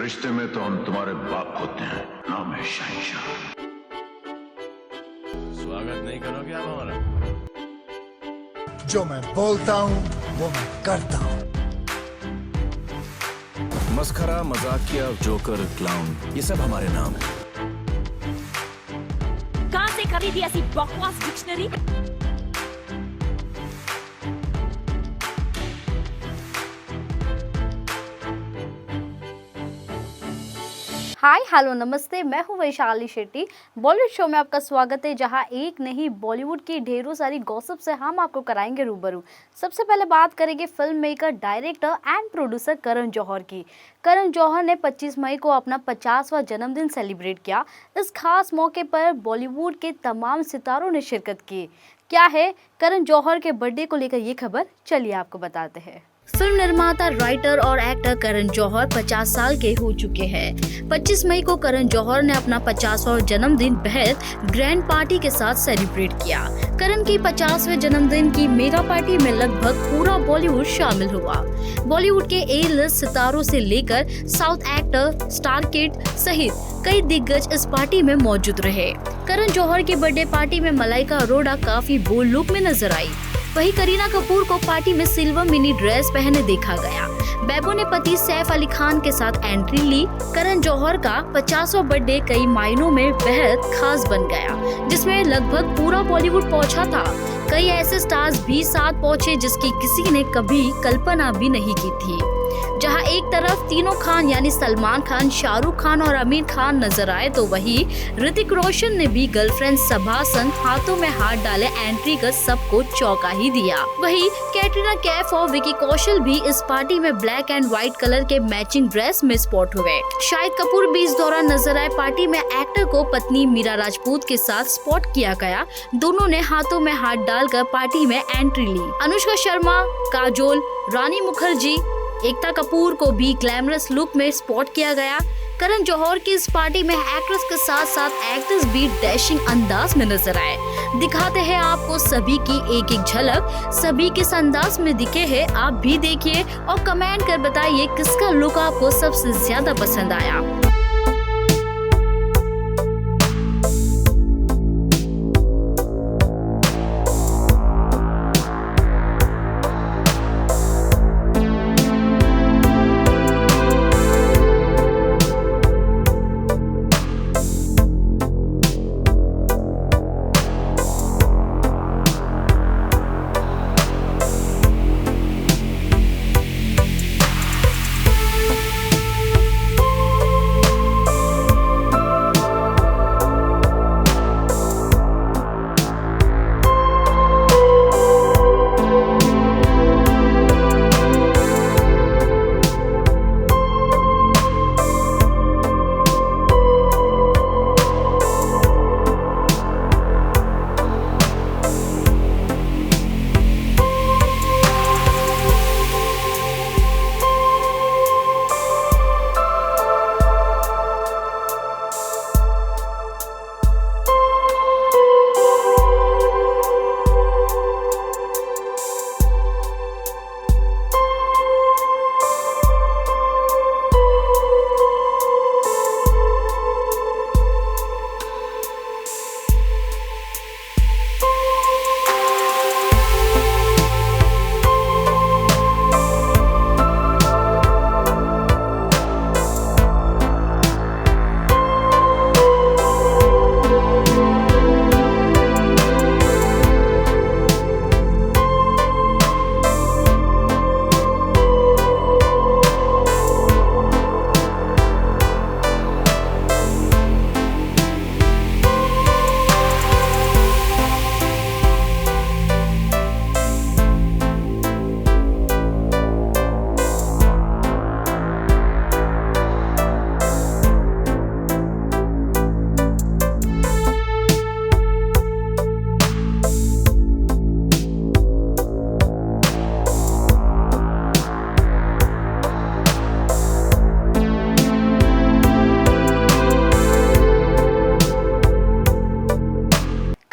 रिश्ते में तो हम तुम्हारे बाप होते हैं, नाम है शहंशाह। स्वागत नहीं करोगे आप हमारा? जो मैं बोलता हूँ वो मैं करता हूँ। मस्खरा, मजाकिया, जोकर, क्लाउन, ये सब हमारे नाम है। कहाँ से खरीदी ऐसी बकवास डिक्शनरी? हाय हेलो नमस्ते, मैं हूँ वैशाली शेट्टी। बॉलीवुड शो में आपका स्वागत है, जहाँ एक नहीं बॉलीवुड की ढेरों सारी गॉसिप से हम आपको कराएंगे रूबरू। सबसे पहले बात करेंगे film maker, director and producer Karan Johar की। करण जौहर ने 25 मई को अपना 50वां जन्मदिन सेलिब्रेट किया। इस खास मौके पर बॉलीवुड के तमाम सितारों ने शिरकत की। क्या है करण जौहर के बर्थडे को लेकर ये खबर, चलिए आपको बताते हैं। फिल्म निर्माता, राइटर और एक्टर करण जौहर 50 साल के हो चुके हैं। 25 मई को करण जौहर ने अपना 50वां जन्मदिन बेहद ग्रैंड पार्टी के साथ सेलिब्रेट किया। करण की 50वें जन्मदिन की मेगा पार्टी में लगभग पूरा बॉलीवुड शामिल हुआ। बॉलीवुड के ए लिस्ट सितारों से लेकर साउथ एक्टर, स्टार किड सहित कई दिग्गज इस पार्टी में मौजूद रहे। करण जौहर की बर्थडे पार्टी में मलाइका अरोड़ा काफी बोल्ड लुक में नजर आई। वहीं करीना कपूर को पार्टी में सिल्वर मिनी ड्रेस पहने देखा गया। बेबो ने पति सैफ अली खान के साथ एंट्री ली। करण जौहर का 50वां बर्थडे कई मायनों में बेहद खास बन गया, जिसमें लगभग पूरा बॉलीवुड पहुंचा था। कई ऐसे स्टार्स भी साथ पहुंचे जिसकी किसी ने कभी कल्पना भी नहीं की थी। जहां एक तरफ तीनों खान यानी सलमान खान, शाहरुख खान और आमिर खान नजर आए, तो वहीं ऋतिक रोशन ने भी गर्लफ्रेंड सबा संग हाथों में हाथ डाले एंट्री कर सबको चौंका ही दिया। वहीं कैटरीना कैफ और विकी कौशल भी इस पार्टी में ब्लैक एंड व्हाइट कलर के मैचिंग ड्रेस में स्पॉट हुए। शाहिद कपूर भी इस दौरान नजर आए। पार्टी में एक्टर को पत्नी मीरा राजपूत के साथ स्पॉट किया गया। दोनों ने हाथों में हाथ डालकर पार्टी में एंट्री ली। अनुष्का शर्मा, काजोल, रानी मुखर्जी, एकता कपूर को भी ग्लैमरस लुक में स्पॉट किया गया। करण जौहर की इस पार्टी में एक्ट्रेस के साथ साथ एक्टर्स भी डैशिंग अंदाज में नजर आए। दिखाते हैं आपको सभी की एक एक झलक। सभी किस अंदाज में दिखे हैं, आप भी देखिए और कमेंट कर बताइए किसका लुक आपको सबसे ज्यादा पसंद आया।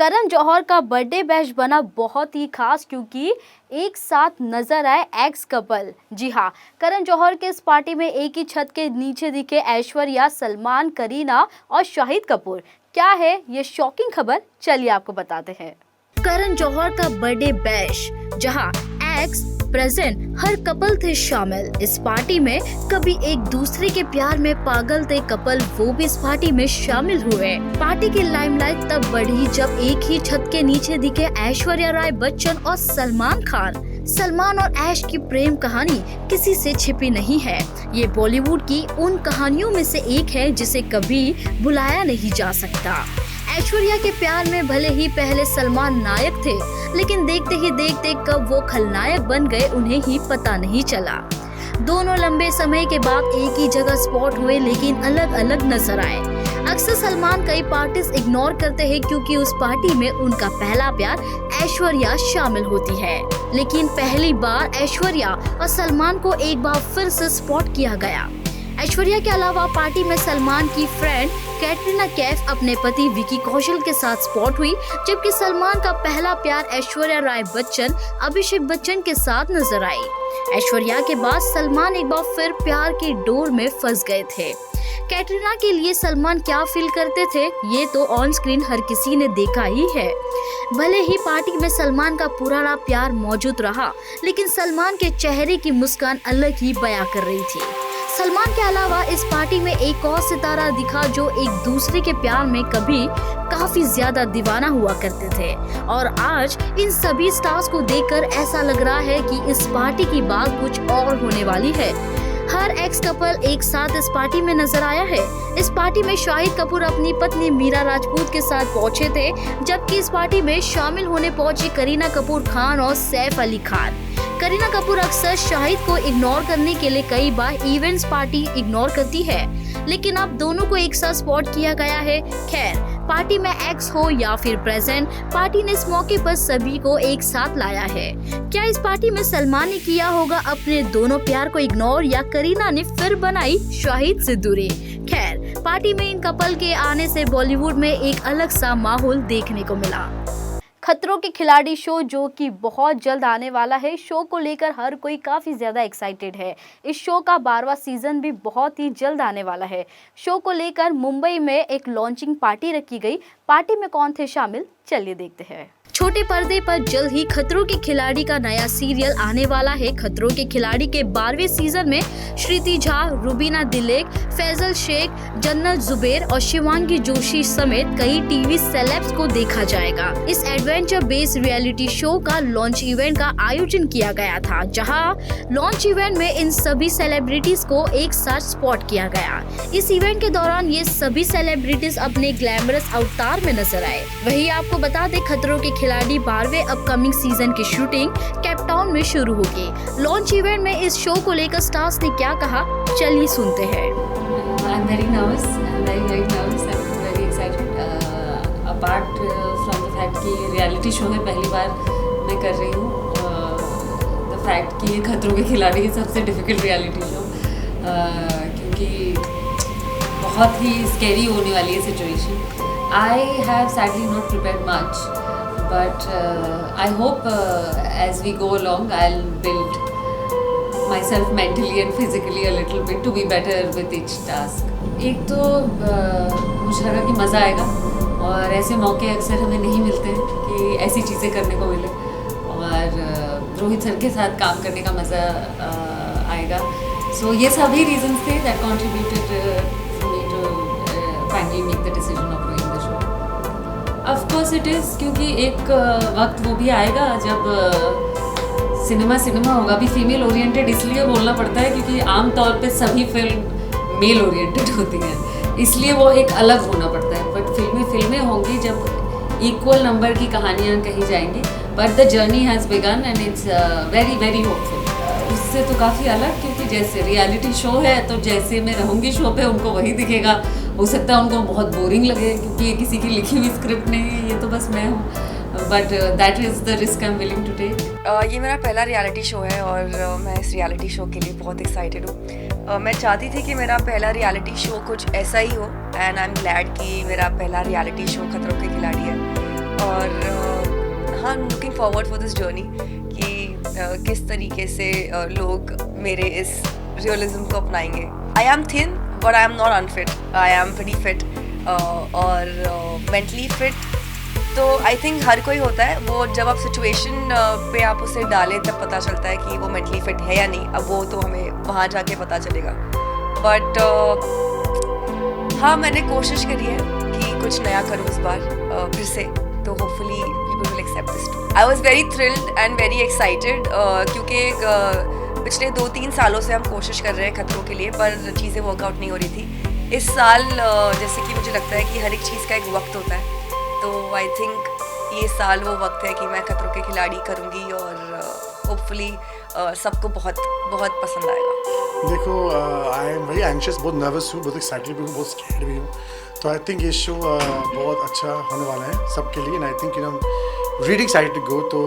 करण जौहर का बर्थडे बैश बना बहुत ही खास क्योंकि एक साथ नजर आए एक्स कपल। जी हाँ, करण जौहर के इस पार्टी में एक ही छत के नीचे दिखे ऐश्वर्या, सलमान, करीना और शाहिद कपूर। क्या है ये शॉकिंग खबर, चलिए आपको बताते हैं। करण जौहर का बर्थडे बैश, जहां एक्स प्रेजेंट हर कपल थे शामिल। इस पार्टी में कभी एक दूसरे के प्यार में पागल थे कपल, वो भी इस पार्टी में शामिल हुए। पार्टी की लाइमलाइट तब बढ़ी जब एक ही छत के नीचे दिखे ऐश्वर्या राय बच्चन और सलमान खान। सलमान और ऐश की प्रेम कहानी किसी से छिपी नहीं है। ये बॉलीवुड की उन कहानियों में से एक है जिसे कभी भुलाया नहीं जा सकता। ऐश्वर्या के प्यार में भले ही पहले सलमान नायक थे, लेकिन देखते ही देखते कब वो खलनायक बन गए उन्हें ही पता नहीं चला। दोनों लंबे समय के बाद एक ही जगह स्पॉट हुए, लेकिन अलग अलग नजर आए। अक्सर सलमान कई पार्टीज इग्नोर करते हैं क्योंकि उस पार्टी में उनका पहला प्यार ऐश्वर्या शामिल होती है, लेकिन पहली बार ऐश्वर्या और सलमान को एक बार फिर से स्पॉट किया गया। ऐश्वर्या के अलावा पार्टी में सलमान की फ्रेंड कैटरीना कैफ अपने पति विकी कौशल के साथ स्पॉट हुई, जबकि सलमान का पहला प्यार ऐश्वर्या राय बच्चन अभिषेक बच्चन के साथ नजर आई। ऐश्वर्या के बाद सलमान एक बार फिर प्यार की डोर में फंस गए थे। कैटरीना के लिए सलमान क्या फील करते थे ये तो ऑन स्क्रीन हर किसी ने देखा ही है। भले ही पार्टी में सलमान का पुराना प्यार मौजूद रहा, लेकिन सलमान के चेहरे की मुस्कान अलग ही बयां कर रही थी। सलमान के अलावा इस पार्टी में एक और सितारा दिखा जो एक दूसरे के प्यार में कभी काफी ज्यादा दीवाना हुआ करते थे, और आज इन सभी स्टार्स को देखकर ऐसा लग रहा है कि इस पार्टी की बात कुछ और होने वाली है। हर एक्स कपल एक साथ इस पार्टी में नजर आया है। इस पार्टी में शाहिद कपूर अपनी पत्नी मीरा राजपूत के साथ पहुंचे थे, जबकि इस पार्टी में शामिल होने पहुंची करीना कपूर खान और सैफ अली खान। करीना कपूर अक्सर शाहिद को इग्नोर करने के लिए कई बार इवेंट्स पार्टी इग्नोर करती है, लेकिन अब दोनों को एक साथ स्पॉट किया गया है। खैर, पार्टी में एक्स हो या फिर प्रेजेंट, पार्टी ने इस मौके पर सभी को एक साथ लाया है। क्या इस पार्टी में सलमान ने किया होगा अपने दोनों प्यार को इग्नोर, या करीना ने फिर बनाई शाहिद से दूरी? खैर, पार्टी में इन कपल के आने से बॉलीवुड में एक अलग सा माहौल देखने को मिला। खतरों के खिलाड़ी शो जो कि बहुत जल्द आने वाला है, शो को लेकर हर कोई काफ़ी ज़्यादा एक्साइटेड है। इस शो का 12वां सीज़न भी बहुत ही जल्द आने वाला है। शो को लेकर मुंबई में एक लॉन्चिंग पार्टी रखी गई। पार्टी में कौन थे शामिल, चलिए देखते हैं। छोटे पर्दे पर जल्द ही खतरों के खिलाड़ी का नया सीरियल आने वाला है। खतरों के खिलाड़ी के 12वें सीजन में श्रुति झा, रुबीना दिलेक, फैजल शेख, जन्नत जुबैर और शिवांगी जोशी समेत कई टीवी सेलेब्स को देखा जाएगा। इस एडवेंचर बेस्ड रियलिटी शो का लॉन्च इवेंट का आयोजन किया गया था, जहां लॉन्च इवेंट में इन सभी सेलिब्रिटीज को एक साथ स्पॉट किया गया। इस इवेंट के दौरान ये सभी सेलिब्रिटीज अपने ग्लैमरस अवतार में नजर आए। वही आपको बता दें, खतरों के खिलाड़ी 12वें अपकमिंग सीजन की शूटिंग केप टाउन में शुरू होगी। लॉन्च इवेंट में इस शो को लेकर स्टार्स ने क्या कहा, चलिए सुनते हैं। I'm very nervous. I'm very nervous. I'm very excited. Apart from the fact कि रियलिटी शो है, पहली बार मैं कर रही हूँ। The fact कि ये खतरों के खिलाड़ी की सबसे डिफिकल्ट रियलिटी शो, क्योंकि बहुत ही स्कैरी होने वाली है situation. I have sadly not prepared much, but I hope as we go along I'll build myself mentally and physically a little bit to be better with each task. एक तो मुझे लगा कि मज़ा आएगा, और ऐसे मौके अक्सर हमें नहीं मिलते हैं कि ऐसी चीज़ें करने को मिले, और रोहित सर के साथ काम करने का मज़ा आएगा। So ये सभी reasons थे that contributed for me to finally make the decision of doing the show. Of course it is, क्योंकि एक वक्त वो भी आएगा जब सिनेमा होगा भी फीमेल ओरिएंटेड। इसलिए बोलना पड़ता है क्योंकि आमतौर पे सभी फिल्म मेल ओरिएंटेड होती हैं, इसलिए वो एक अलग होना पड़ता है। बट फिल्में होंगी जब इक्वल नंबर की कहानियाँ कही जाएंगी। But the journey has begun and it's very very hopeful. उससे तो काफ़ी अलग, क्योंकि जैसे रियलिटी शो है तो जैसे मैं रहूँगी शो पे उनको वही दिखेगा। हो सकता है उनको बहुत बोरिंग लगे क्योंकि ये किसी की लिखी हुई स्क्रिप्ट नहीं है, ये तो बस मैं हूँ। But that is the risk I am willing to take. ये मेरा पहला रियलिटी शो है और मैं इस रियलिटी शो के लिए बहुत एक्साइटेड हूँ। मैं चाहती थी कि मेरा पहला रियलिटी शो कुछ ऐसा ही हो, एंड आई एम ग्लैड कि मेरा पहला रियलिटी शो खतरों के खिलाड़ी है। और हाँ, looking forward for this journey कि किस तरीके से लोग मेरे इस रियलिज्म को अपनाएंगे. I am thin but I am not unfit. I am very fit और मेंटली फिट. तो आई थिंक हर कोई होता है, वो जब आप सिचुएशन पे आप उसे डालें तब पता चलता है कि वो मेंटली फिट है या नहीं. अब वो तो हमें वहाँ जाके पता चलेगा. बट हाँ, मैंने कोशिश करी है कि कुछ नया करूँ इस बार फिर से. तो hopefully people will accept this too. I was very thrilled and very excited क्योंकि पिछले 2-3 सालों से हम कोशिश कर रहे हैं खतरों के लिए, पर चीज़ें वर्कआउट नहीं हो रही थी. इस साल जैसे कि मुझे लगता है कि हर एक चीज़ का एक वक्त होता है, तो आई थिंक ये साल वो वक्त है कि मैं खतरों के खिलाड़ी करूँगी और होपफुली सबको बहुत बहुत पसंद आएगा. देखो, आई एम वेरी एंशियस, बहुत नर्वस हूँ, बहुत एक्साइटेड भी हूँ, बहुत स्कैर्ड भी हूँ. तो आई थिंक ये शो बहुत अच्छा होने वाला है सबके लिए. And I think really excited to go. तो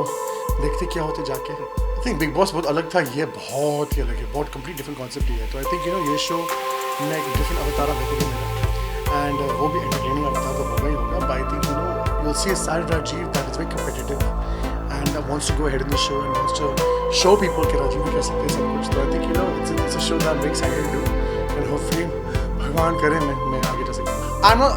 देखते क्या होते जाके. आई थिंक बिग बॉस बहुत अलग था, ये बहुत ही अलग है, बहुत कंप्लीट डिफरेंट कॉन्सेप्ट ही है. तो आई थिंक ये शो में एक डिफरेंट अवतार देखोगे मेरा, एंड वो भी एंटरटेनिंग अवतार तो होगा ही होगा. But I think you'll see a side of Rajiv that is very competitive and wants to go ahead in the show and wants to show people कि राजीव भी कर सकते हैं सब कुछ. तो I think it's a show that I'm very excited to do and hopefully भगवान करे मैं आगे जा सकूँ.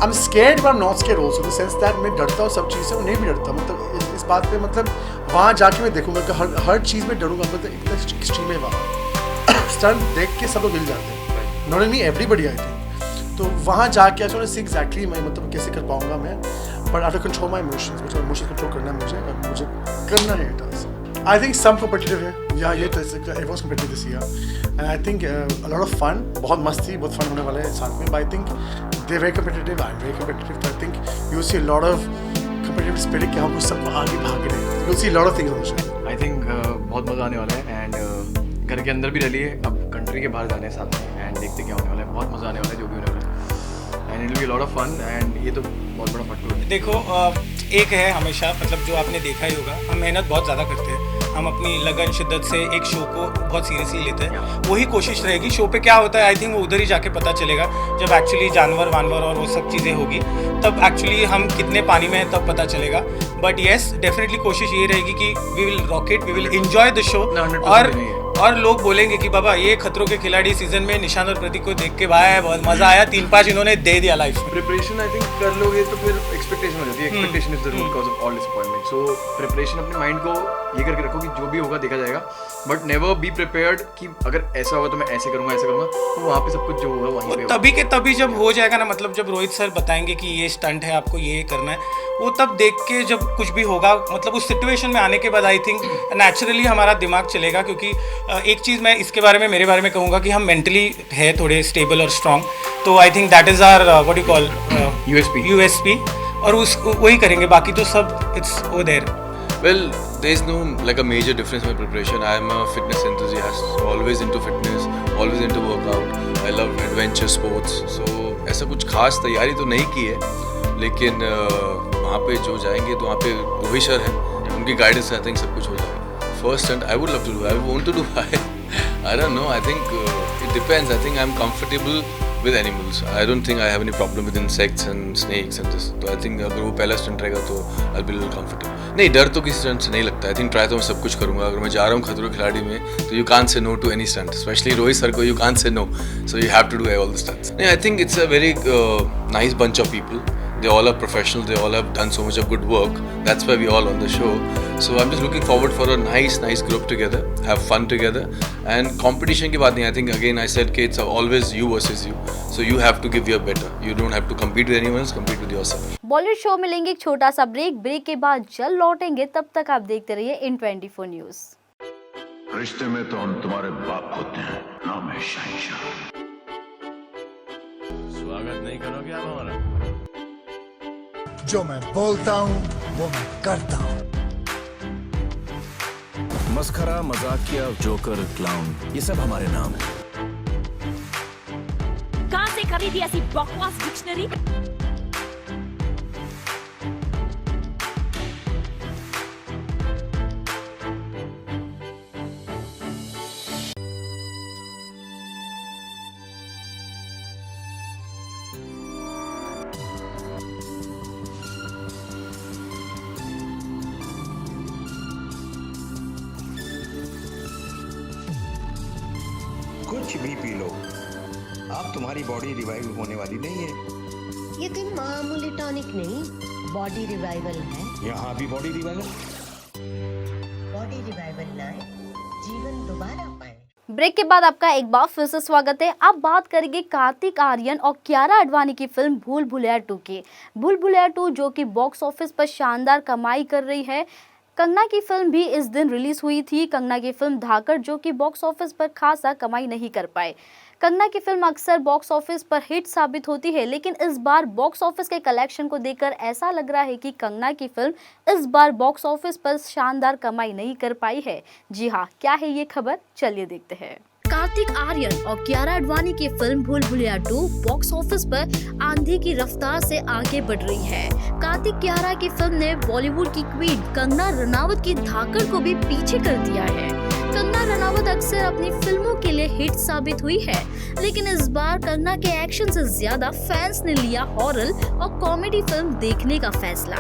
I'm scared but I'm not scared also in the sense that मैं डरता हूँ सब चीज़ से, नहीं भी डरता. मतलब इस बात पे मतलब वहाँ जाके मैं देखूँगा कि हर चीज़ में डरूँगा. मतलब इतना एक्सट्रीम है वहाँ. स्टंट देख के सब लोग हिल जाते हैं, not only everybody I think. तो वहाँ जाके आई सी एग्जैक्टली मैं मतलब कैसे कर पाऊँगा मैं. But I to control my emotions, मुझे इमोशंस कंट्रोल करना है मुझे करना है task. I think some competitive है या ये तो it was competitive this year and I think a lot of fun, बहुत मस्ती, बहुत फन होने वाला है साथ में. But I think they very competitive, I am very competitive. तो I think you see a lot of competitive spirit कि हम कुछ सबको आगे भाग रहे हैं. You see a lot of things on the show. I think बहुत मज़ा आने वाला है. एंड घर के अंदर भी रह लिए, अब कंट्री के बाहर जाने हैं साथ में एंड देखते क्या होने वाला है. बहुत मज़ा आने वाला है जो भी होने वाला है. And it will be lot of fun and ये तो बहुत बड़ा फटू है. देखो, एक है हमेशा, मतलब जो आपने देखा ही होगा, हम मेहनत बहुत ज़्यादा करते हैं. हम अपनी लगन शिद्दत से एक शो को बहुत सीरियसली लेते हैं. वही कोशिश रहेगी. शो पे क्या होता है आई थिंक वो उधर ही जाके पता चलेगा जब एक्चुअली जानवर वानवर और वो सब चीज़ें होगी, तब एक्चुअली हम कितने पानी में हैं तब पता चलेगा. बट येस, डेफिनेटली कोशिश ये रहेगी कि we will rock it, we will enjoy the show. और लोग बोलेंगे कि बाबा ये खतरों के खिलाड़ी सीजन में निशांत और प्रतीक को देख के भाई बहुत मजा आया, 3-5 इन्होंने दे दिया लाइफ. प्रिपरेशन आई थिंक कर लोगे तो फिर एक्सपेक्टेशन हो जाती है. Expectation is the root cause of all disappointment. So preparation अपने माइंड को ये करके रखो कि जो भी होगा देखा जाएगा. बट नेवर बी प्रिपेयर्ड कि अगर ऐसा होगा तो मैं ऐसे करूँगा तो वहाँ पे सब कुछ जो होगा वहीं पे तभी के तभी जब हो जाएगा ना. मतलब जब रोहित सर बताएंगे कि ये स्टंट है, आपको ये करना है, वो तब देख के जब कुछ भी होगा, मतलब उस सिचुएशन में आने के बाद आई थिंक नेचुरली हमारा दिमाग चलेगा. क्योंकि एक चीज़ मैं इसके बारे में, मेरे बारे में कहूँगा कि हम मेंटली है थोड़े स्टेबल और स्ट्रॉन्ग. तो I think that is our what you call USP. और उस वही करेंगे, बाकी तो सब it's all there. Well, there is no like a major difference in my preparation. I am a fitness enthusiast, always into fitness, always into workout. I love adventure sports. So ऐसा कुछ खास तैयारी तो नहीं की है, लेकिन वहाँ पे जो जाएंगे तो वहाँ पे रोहित सर है, उनकी गाइडेंस से आई थिंक सब कुछ हो जाएगा. First stunt I would love to do. I want to do. I don't know. I think it depends. I think I'm comfortable with animals. I don't think I have any problem with insects and snakes and this. तो I think अगर वो पहला stunt रहेगा तो I'll be a little comfortable. नहीं, डर तो किसी स्टंट से नहीं लगता. आई थिंक ट्राई तो मैं सब कुछ करूँगा. अगर मैं जा रहा हूँ खतरों के खिलाड़ी में तो you can't say no to any stunt. Specially Rohit sir को you can't say no, so you have to do all the stunts. नहीं, I think it's a very nice bunch of people. They all are professionals. They all have done so much of good work. That's why we all on the show. So I'm just looking forward for a nice group together. Have fun together. And competition की बात नहीं. I think again I said कि it's always you versus you. So you have to give your better. You don't have to compete with anyone else. Compete with yourself. Bollywood show में लेंगे एक छोटा सा break के बाद जल्द लौटेंगे. तब तक आप देखते रहिए इन 24 न्यूज़. रिश्ते में तो हम तुम्हारे बाप होते हैं, नाम है शहंशाह. स्वागत नहीं करोगे आप हमारा? जो मैं बोलता हूँ वो मैं करता हूँ. मस्खरा, मजाकिया, जोकर, क्लाउन, ये सब हमारे नाम है. कहाँ से खरीदी ऐसी बकवास डिक्शनरी? तुम्हारी बॉडी रिवाइव होने वाली नहीं है। ये कोई मामूली टॉनिक नहीं, बॉडी रिवाइवल है। यहाँ भी बॉडी रिवाइवल। बॉडी रिवाइवल लाए, जीवन दोबारा पाए। ब्रेक के बाद आपका एक बार फिर से स्वागत है। अब बात करेंगे कार्तिक आर्यन और कियारा आडवाणी की फिल्म भूल भुलैया 2 की। भूल भुलैया 2 जो कि बॉक्स ऑफिस पर शानदार कमाई कर रही है। कंगना की फिल्म भी इस दिन रिलीज हुई थी। कंगना की फिल्म धाकड़ जो कि बॉक्स ऑफिस पर खासा कमाई नहीं कर पाए। कंगना की फिल्म अक्सर बॉक्स ऑफिस पर हिट साबित होती है, लेकिन इस बार बॉक्स ऑफिस के कलेक्शन को देखकर ऐसा लग रहा है कि कंगना की फिल्म इस बार बॉक्स ऑफिस पर शानदार कमाई नहीं कर पाई है। जी हाँ, क्या है ये खबर, चलिए देखते हैं। कार्तिक आर्यन और कियारा आडवाणी की फिल्म भूल भुलैया 2 बॉक्स ऑफिस पर आंधी की रफ्तार से आगे बढ़ रही है। कार्तिक कियारा की फिल्म ने बॉलीवुड की क्वीन कंगना रनावत की धाकड़ को भी पीछे कर दिया है। कंगना रनावत अक्सर अपनी फिल्मों के लिए हिट साबित हुई है, लेकिन इस बार कंगना के एक्शन से ज्यादा फैंस ने लिया हॉरर और कॉमेडी फिल्म देखने का फैसला।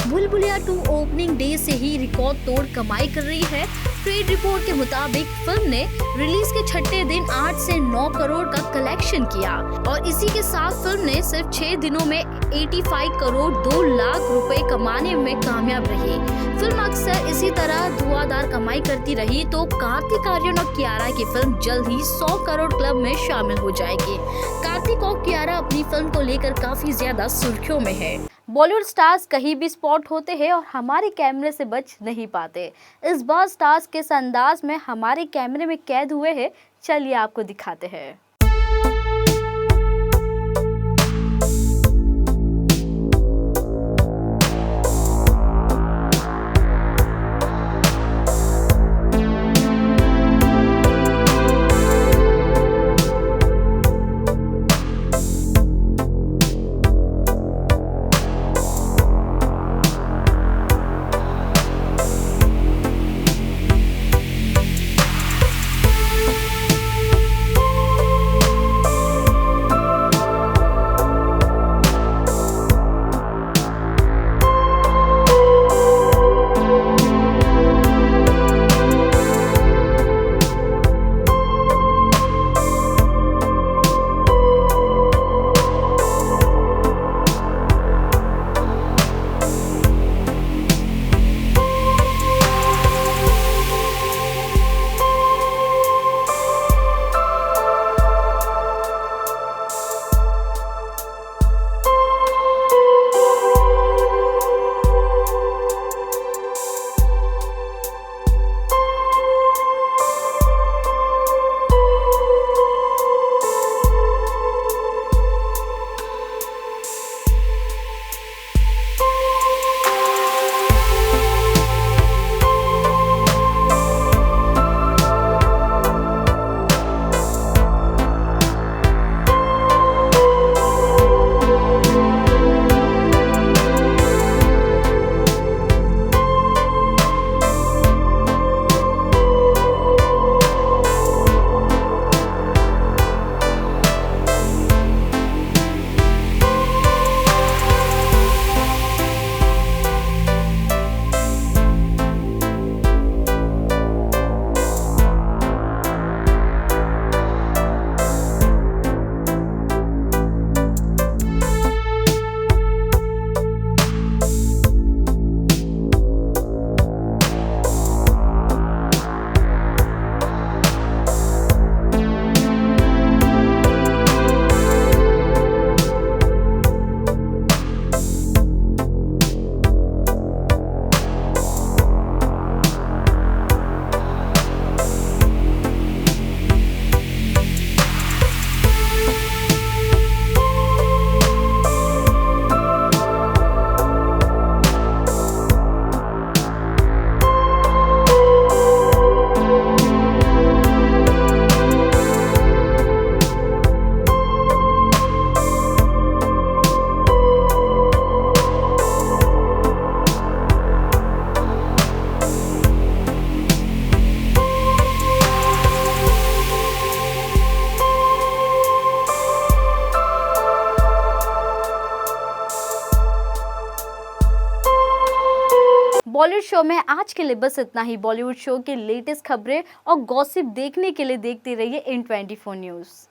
भूल भुलैया 2 ओपनिंग डे से ही रिकॉर्ड तोड़ कमाई कर रही है। ट्रेड रिपोर्ट के मुताबिक फिल्म ने रिलीज के छठे दिन 8 से 9 करोड़ का कलेक्शन किया और इसी के साथ फिल्म ने सिर्फ 6 दिनों में 85 करोड़ 2 लाख रुपए कमाने में कामयाब रही। फिल्म अक्सर इसी तरह धुआंधार कमाई करती रही तो कार्तिक आर्यन और कियारा की फिल्म जल्द ही 100 करोड़ क्लब में शामिल हो जाएगी। कार्तिक और कियारा अपनी फिल्म को लेकर काफी ज्यादा सुर्खियों में है। बॉलीवुड स्टार्स कहीं भी स्पॉट होते हैं और हमारे कैमरे से बच नहीं पाते। इस बार स्टार्स किस अंदाज में हमारे कैमरे में कैद हुए हैं, चलिए आपको दिखाते हैं। बॉलीवुड शो में आज के लिए बस इतना ही। बॉलीवुड शो के लेटेस्ट खबरें और गॉसिप देखने के लिए देखते रहिए इन 24 न्यूज़।